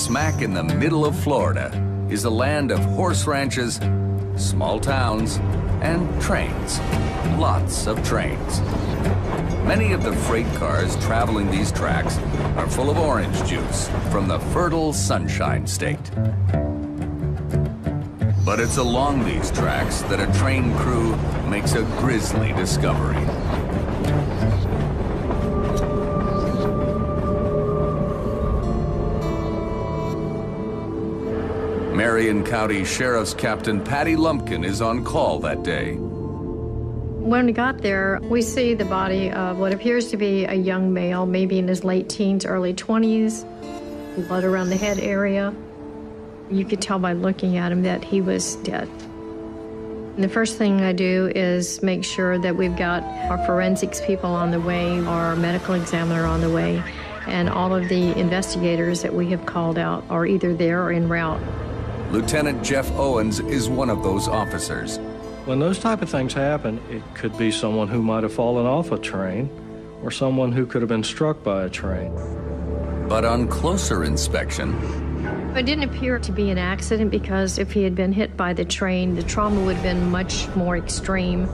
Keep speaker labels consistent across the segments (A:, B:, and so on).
A: smack in the middle of Florida is a land of horse ranches, small towns, and trains. Lots of trains. Many of the freight cars traveling these tracks are full of orange juice from the fertile Sunshine State. But it's along these tracks that a train crew makes a grisly discovery. Marion County Sheriff's Captain Patty Lumpkin is on call that day.
B: When we got there, we see the body of what appears to be a young male, maybe in his late teens, early 20s, blood around the head area. You could tell by looking at him that he was dead. And the first thing I do is make sure that we've got our forensics people on the way, our medical examiner on the way, and all of the investigators that we have called out are either there or en route.
A: Lieutenant Jeff Owens is one of those officers.
C: When those type of things happen, it could be someone who might have fallen off a train or someone who could have been struck by a train.
A: But on closer inspection,
B: it didn't appear to be an accident because if he had been hit by the train, the trauma would have been much more extreme.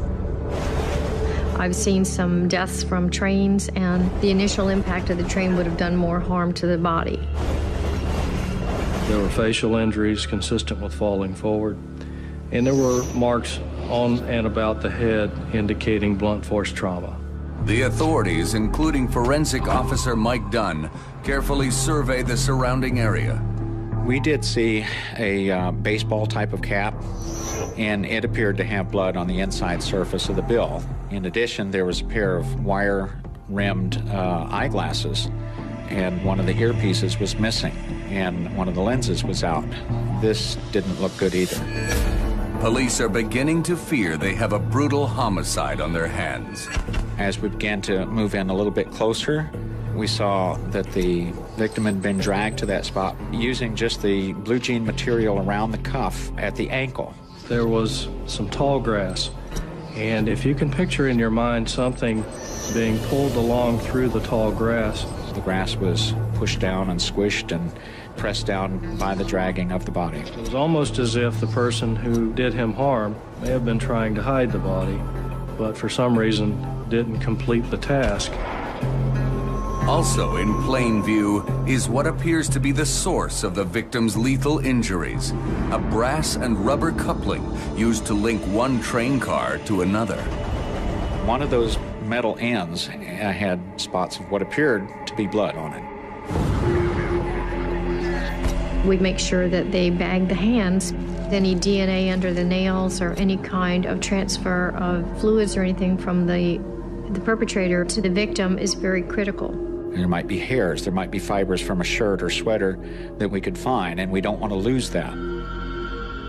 B: I've seen some deaths from trains, and the initial impact of the train would have done more harm to the body.
C: There were facial injuries consistent with falling forward, and there were marks on and about the head indicating blunt force trauma.
A: The authorities, including forensic officer Mike Dunn, carefully survey the surrounding area.
D: We did see a baseball type of cap, and it appeared to have blood on the inside surface of the bill. In addition, there was a pair of wire-rimmed eyeglasses, and one of the earpieces was missing, and one of the lenses was out. This didn't look good either.
A: Police are beginning to fear they have a brutal homicide on their hands.
D: As we began to move in a little bit closer, we saw that the victim had been dragged to that spot using just the blue jean material around the cuff at the ankle.
C: There was some tall grass, and if you can picture in your mind something being pulled along through the tall grass.
D: The grass was pushed down and squished and pressed down by the dragging of the body.
C: It was almost as if the person who did him harm may have been trying to hide the body, but for some reason didn't complete the task.
A: Also in plain view is what appears to be the source of the victim's lethal injuries, a brass and rubber coupling used to link one train car to another.
D: One of those metal ends had spots of what appeared to be blood on it.
B: We make sure that they bag the hands. Any DNA under the nails or any kind of transfer of fluids or anything from the perpetrator to the victim is very critical.
D: There might be hairs, there might be fibers from a shirt or sweater that we could find, and we don't want to lose that.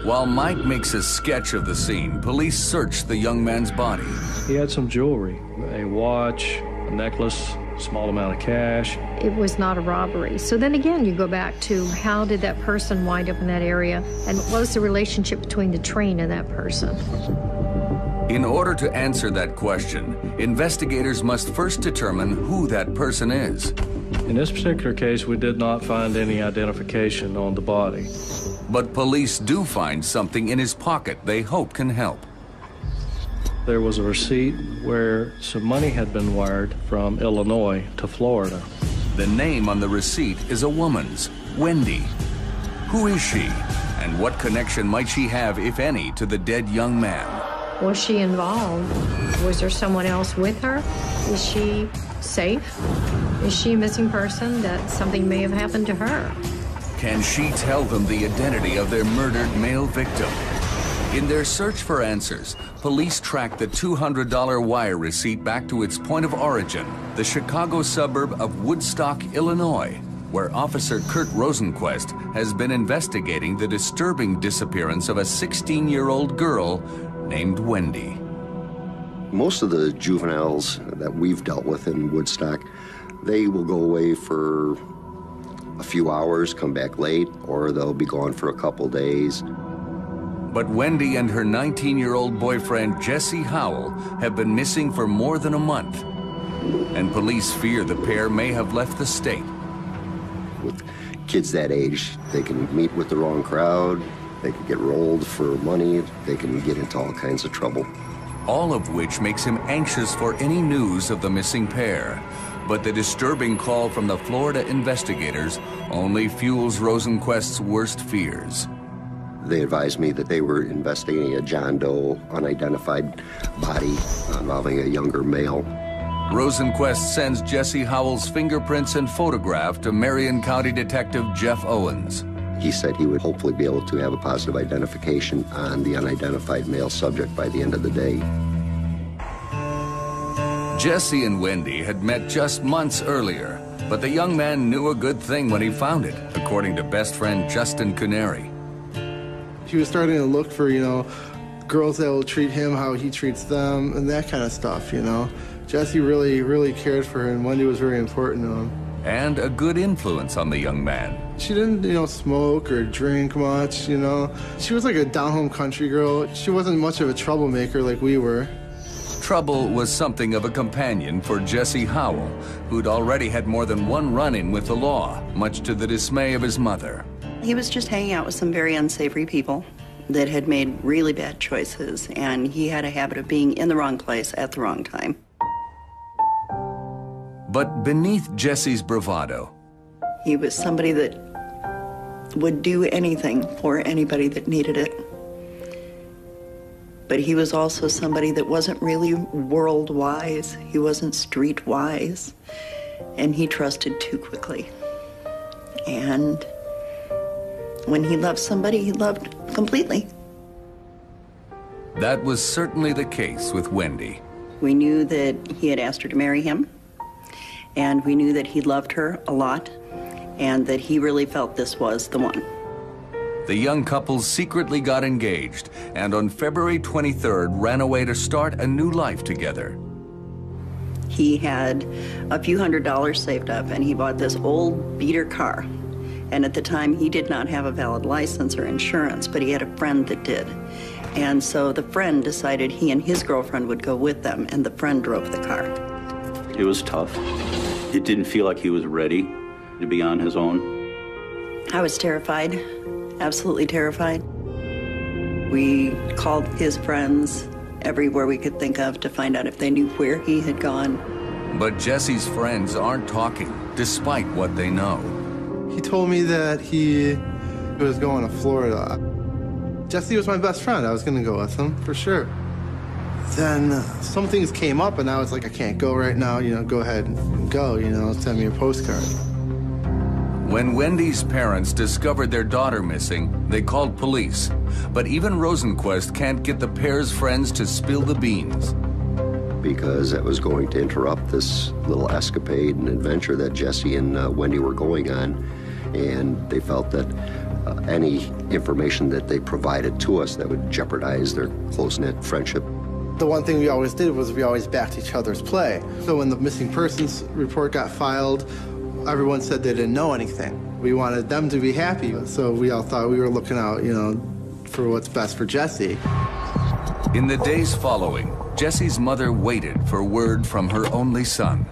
A: While Mike makes a sketch of the scene, police search the young man's body.
C: He had some jewelry, a watch, a necklace, a small amount of cash.
B: It was not a robbery. So then again, you go back to how did that person wind up in that area, and what was the relationship between the train and that person?
A: In order to answer that question, investigators must first determine who that person is.
C: In this particular case, we did not find any identification on the body.
A: But police do find something in his pocket they hope can help.
C: There was a receipt where some money had been wired from Illinois to Florida.
A: The name on the receipt is a woman's, Wendy. Who is she, and what connection might she have, if any, to the dead young man?
B: Was she involved? Was there someone else with her? Is she safe? Is she a missing person that something may have happened to her?
A: Can she tell them the identity of their murdered male victim? In their search for answers, police track the $200 wire receipt back to its point of origin, the Chicago suburb of Woodstock, Illinois, where Officer Kurt Rosenquist has been investigating the disturbing disappearance of a 16-year-old girl named Wendy.
E: Most of the juveniles that we've dealt with in Woodstock, they will go away for a few hours, come back late, or they'll be gone for a couple days.
A: But Wendy and her 19-year-old boyfriend, Jesse Howell, have been missing for more than a month. And police fear the pair may have left the state.
E: With kids that age, they can meet with the wrong crowd, they can get rolled for money, they can get into all kinds of trouble.
A: All of which makes him anxious for any news of the missing pair. But the disturbing call from the Florida investigators only fuels Rosenquist's worst fears.
E: They advised me that they were investigating a John Doe unidentified body involving a younger male.
A: Rosenquist sends Jesse Howell's fingerprints and photograph to Marion County Detective Jeff Owens.
E: He said he would hopefully be able to have a positive identification on the unidentified male subject by the end of the day.
A: Jesse and Wendy had met just months earlier, but the young man knew a good thing when he found it, according to best friend Justin Canary.
F: He was starting to look for, girls that will treat him how he treats them and that kind of stuff, Jesse really cared for her, and Wendy was very important to him.
A: And a good influence on the young man.
F: She didn't, smoke or drink much, She was like a down-home country girl. She wasn't much of a troublemaker like we were.
A: Trouble was something of a companion for Jesse Howell, who'd already had more than one run-in with the law, much to the dismay of his mother.
G: He was just hanging out with some very unsavory people that had made really bad choices, and he had a habit of being in the wrong place at the wrong time.
A: But beneath Jesse's bravado,
G: he was somebody that would do anything for anybody that needed it. But he was also somebody that wasn't really world-wise. He wasn't street-wise. And he trusted too quickly. And when he loved somebody, he loved completely.
A: That was certainly the case with Wendy.
G: We knew that he had asked her to marry him. And we knew that he loved her a lot. And that he really felt this was the one.
A: The young couple secretly got engaged, and on February 23rd ran away to start a new life together.
G: He had a few $100s saved up, and he bought this old beater car. And at the time, he did not have a valid license or insurance, but he had a friend that did. And so the friend decided he and his girlfriend would go with them, and the friend drove the car.
H: It was tough. It didn't feel like he was ready to be on his own.
G: I was terrified. Absolutely terrified. We called his friends everywhere we could think of to find out if they knew where he had gone.
A: But Jesse's friends aren't talking, despite what they know.
F: He told me that he was going to Florida. Jesse was my best friend. I was going to go with him, for sure. Then some things came up, and I was like, I can't go right now. Go ahead and go, send me a postcard.
A: When Wendy's parents discovered their daughter missing, they called police. But even Rosenquist can't get the pair's friends to spill the beans.
E: Because it was going to interrupt this little escapade and adventure that Jesse and Wendy were going on. And they felt that any information that they provided to us that would jeopardize their close-knit friendship.
F: The one thing we always did was we always backed each other's play. So when the missing persons report got filed, everyone said they didn't know anything. We wanted them to be happy, so we all thought we were looking out, for what's best for Jesse.
A: In the days following, Jesse's mother waited for word from her only son.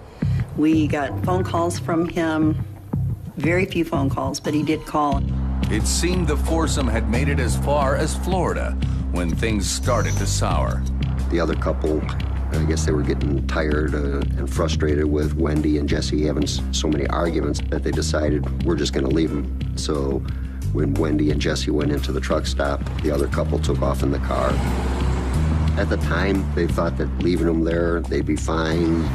G: We got phone calls from him, very few phone calls, but he did call.
A: It seemed the foursome had made it as far as Florida when things started to sour.
E: The other couple, I guess they were getting tired and frustrated with Wendy and Jesse having so many arguments that they decided we're just going to leave them. So when Wendy and Jesse went into the truck stop, the other couple took off in the car. At the time, they thought that leaving them there, they'd be fine.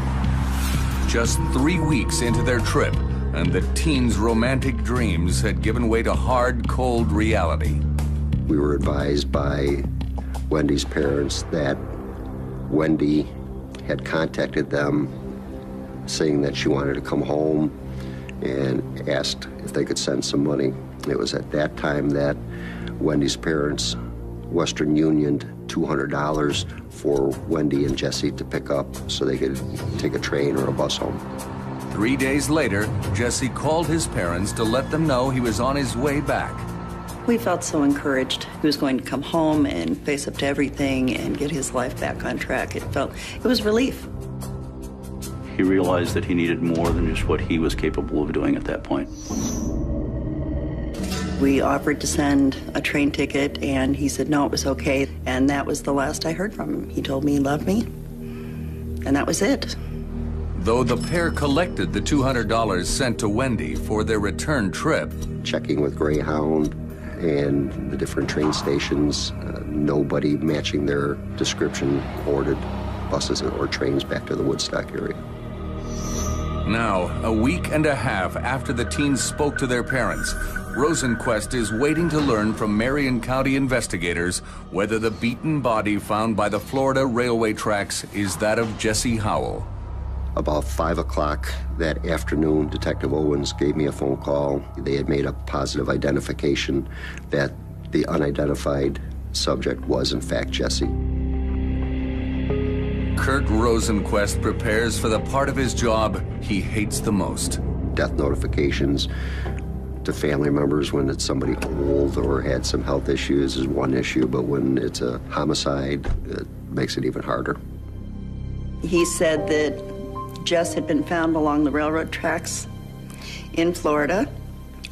A: Just 3 weeks into their trip, and the teens' romantic dreams had given way to hard, cold reality.
E: We were advised by Wendy's parents that Wendy had contacted them saying that she wanted to come home and asked if they could send some money. It was at that time that Wendy's parents Western Unioned $200 for Wendy and Jesse to pick up so they could take a train or a bus home.
A: 3 days later, Jesse called his parents to let them know he was on his way back.
G: We felt so encouraged. He was going to come home and face up to everything and get his life back on track. It was relief.
H: He realized that he needed more than just what he was capable of doing at that point.
G: We offered to send a train ticket, and he said no, it was okay. And that was the last I heard from him. He told me he loved me, and that was it.
A: Though the pair collected the $200 sent to Wendy for their return trip,
E: checking with Greyhound and the different train stations, nobody matching their description ordered buses or trains back to the Woodstock area.
A: Now, a week and a half after the teens spoke to their parents, Rosenquist is waiting to learn from Marion County investigators whether the beaten body found by the Florida railway tracks is that of Jesse Howell.
E: About 5 o'clock that afternoon, Detective Owens gave me a phone call. They had made a positive identification that the unidentified subject was in fact Jesse.
A: Kurt Rosenquist prepares for the part of his job he hates the most.
E: Death notifications to family members when it's somebody old or had some health issues is one issue, but when it's a homicide, it makes it even harder.
G: He said that Jess had been found along the railroad tracks in Florida,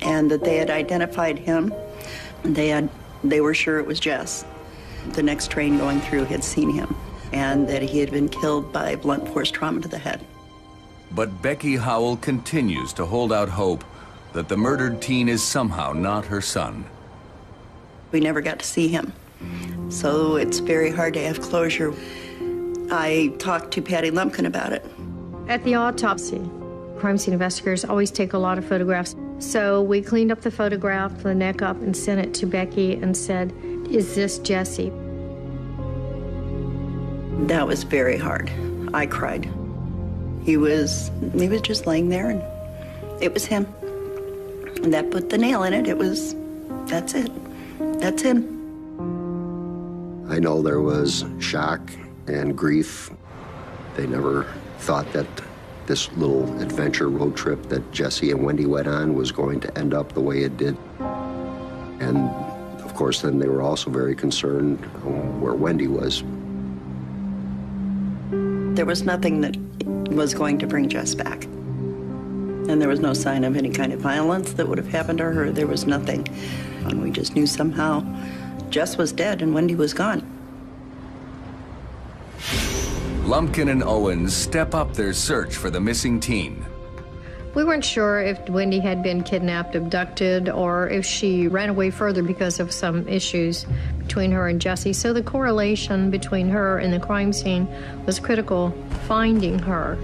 G: and that they had identified him. They were sure it was Jess. The next train going through had seen him, and that he had been killed by blunt force trauma to the head.
A: But Becky Howell continues to hold out hope that the murdered teen is somehow not her son.
G: We never got to see him, so it's very hard to have closure. I talked to Patty Lumpkin about it.
B: At the autopsy, crime scene investigators always take a lot of photographs. So we cleaned up the photograph, the neck up, and sent it to Becky and said, "Is this Jesse?"
G: That was very hard. I cried. He was just laying there, and it was him. And that put the nail in it. That's it. That's him.
E: I know there was shock and grief. They never thought that this little adventure road trip that Jesse and Wendy went on was going to end up the way it did. And of course, then they were also very concerned where Wendy was.
G: There was nothing that was going to bring Jess back. And there was no sign of any kind of violence that would have happened to her. There was nothing. And we just knew somehow Jess was dead and Wendy was gone.
A: Lumpkin and Owens step up their search for the missing teen.
B: We weren't sure if Wendy had been kidnapped, abducted, or if she ran away further because of some issues between her and Jesse. So the correlation between her and the crime scene was critical, finding her.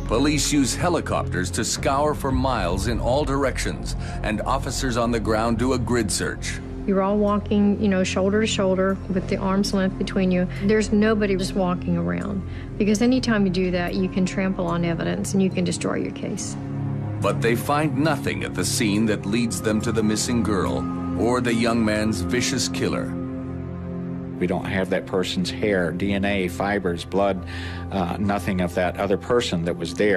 A: Police use helicopters to scour for miles in all directions, and officers on the ground do a grid search.
B: You're all walking, shoulder to shoulder with the arm's length between you. There's nobody just walking around, because anytime you do that, you can trample on evidence and you can destroy your case.
A: But they find nothing at the scene that leads them to the missing girl or the young man's vicious killer.
D: We don't have that person's hair, DNA, fibers, blood, nothing of that other person that was there.